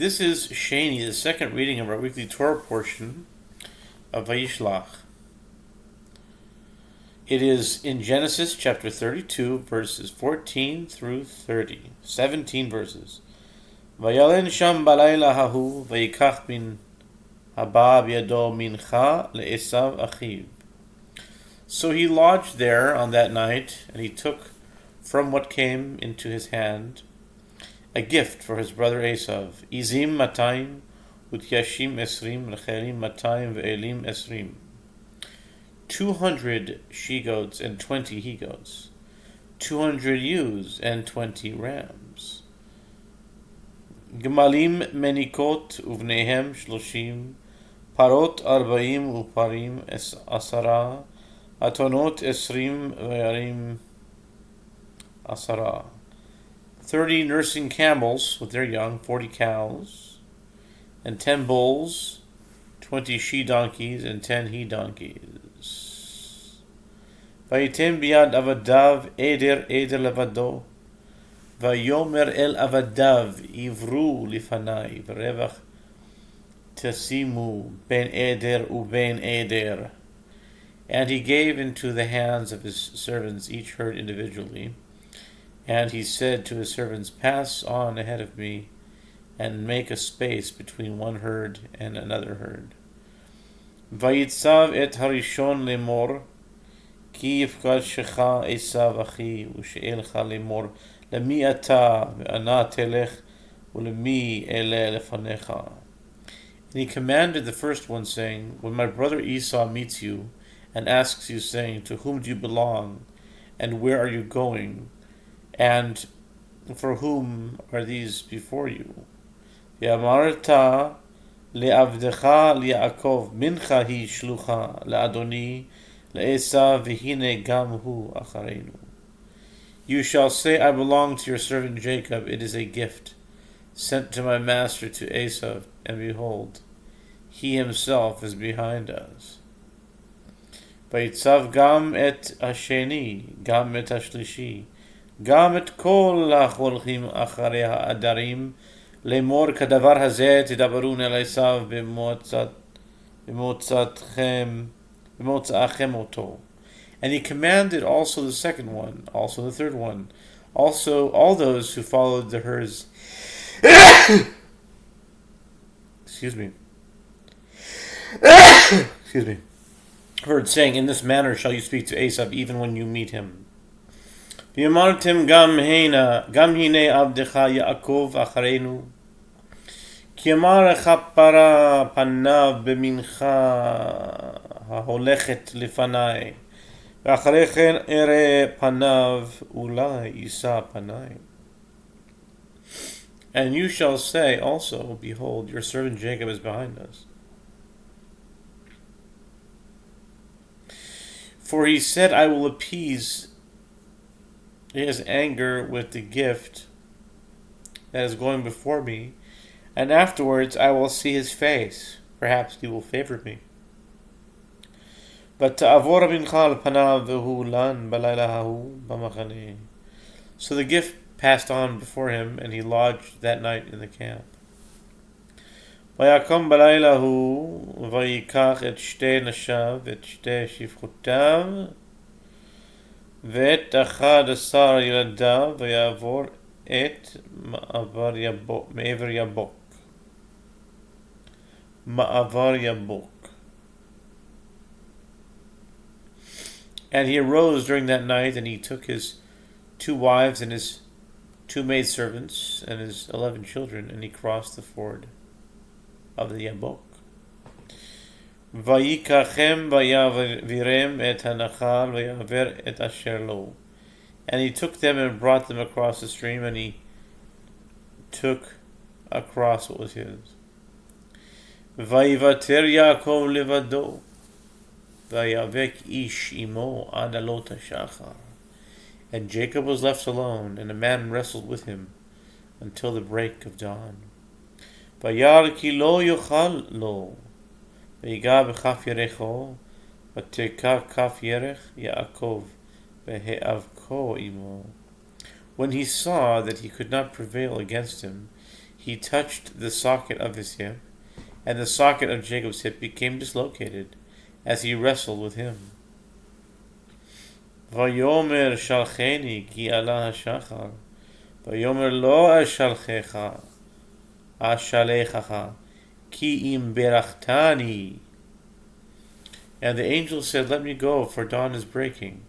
This is Sheni, the second reading of our weekly Torah portion of Vayishlach. It is in Genesis chapter 32, verses 14 through 30. 17 verses. Vayalen sham balayla hahu, vayikach bin haba b'yado mincha le'esav achiv. So he lodged there on that night, and he took from what came into his hand a gift for his brother Esav. Izim matayim, utyashim esrim, lecherim matayim ve'elim esrim. 200 she-goats and 20 he-goats. 200 ewes and 20 rams. Gemalim menikot uvnehem shloshim. Parot arbaim uparim asara. Atonot esrim ve'arim asara. 30 nursing camels with their young, 40 cows, and 10 bulls, 20 she-donkeys, and 10 he-donkeys. Vayitem biyad avadav eder levado, vayomer el avadav ivru lifanai, v'revach tasimu ben eder uben eder. And he gave into the hands of his servants each herd individually. And he said to his servants, pass on ahead of me, and make a space between one herd and another herd. Vayitzav et harishon lemor, ki yifkad shecha Esav achi, ushe'elcha lemor, lemi ata ve'ana telech, ulemi ele lefanecha. And he commanded the first one, saying, when my brother Esau meets you, and asks you, saying, to whom do you belong, and where are you going? And for whom are these before you? Yamarta le'avdecha li'akov mincha hi shlucha le'adoni le'esav v'hine gam hu acharenu. You shall say, I belong to your servant Jacob. It is a gift sent to my master to Esav, and behold, he himself is behind us. Vayitzav gam et Sheni, gam et Shlishi, גם את כל ההולכים אחרי העדרים לאמור כדבר הזה תדברון אל עשיו במוצאכם אותו. And he commanded also the second one, also the third one, also all those who followed the herds heard, saying, in this manner shall you speak to Esav even when you meet him. ואמרתם גם הנה עבדך יעקב אחרינו, כי אמר כפרה פניו במנחה ההולכת לפניי, ואחרי כן אראה פניו אולי יישא פניי. And you shall say also, behold, your servant Jacob is behind us. For he said, I will appease his anger with the gift that is going before me, and afterwards I will see his face. Perhaps he will favor me. But ta'avor mincha panav v'hu lan balayla hahu b'machane. So the gift passed on before him, and he lodged that night in the camp. Vayakom balayla hu vayikach et shtei nashav et shtei shifchotav ואת 11 ילדיו ויעבור את מעבר יבוק. And he arose during that night, and he took his 2 wives and his 2 maidservants and his 11 children, and he crossed the ford of the Yabok. ויקחם ויעבירם את הנחל ויעבר את אשר לו. And he took them and brought them across the stream, and he took across what was his. ויוותר יעקב לבדו ויאבק איש עמו עד עלות השחר. And Jacob was left alone, and a man wrestled with him until the break of dawn. וירא כי לא יוכל לו, ויגע בכף ירכו, ותקע כף ירך יעקב בהיאבקו עמו. When he saw that he could not prevail against him, he touched the socket of his hip, and the socket of Jacob's hip became dislocated as he wrestled with him. Vayomer shalcheni ki ala hashachar, vayomer lo ashalechacha, ki im berachtani. And the angel said, "Let me go, for dawn is breaking."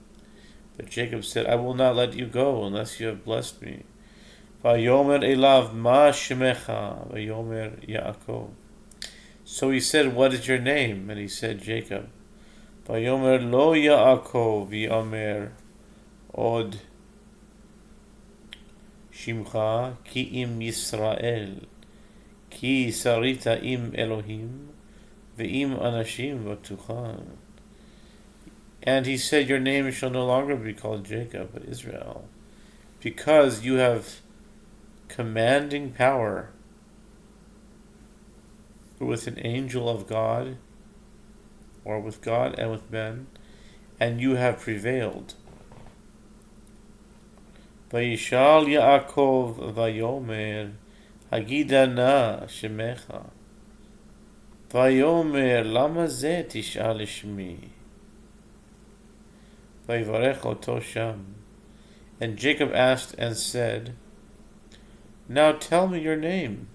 But Jacob said, "I will not let you go unless you have blessed me." Vayomer elav ma shemecha, vayomer Yaakov. So he said, "What is your name?" And he said, "Jacob." Vayomer lo Yaakov, vayomer od shimcha, ki im Yisrael, ki sarita im Elohim, ve'im anashim v'tuchan. And he said, "Your name shall no longer be called Jacob, but Israel, because you have commanding power with an angel of God, or with God and with men, and you have prevailed." Vayishal Yaakov vayomer Hagida na shemecha, vayomer lama ze tish'al shmi, vayivarech oto sham. And Jacob asked and said, "Now tell me your name."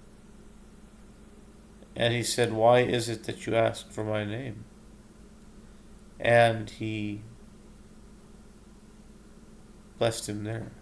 And he said, "Why is it that you ask for my name?" And he blessed him there.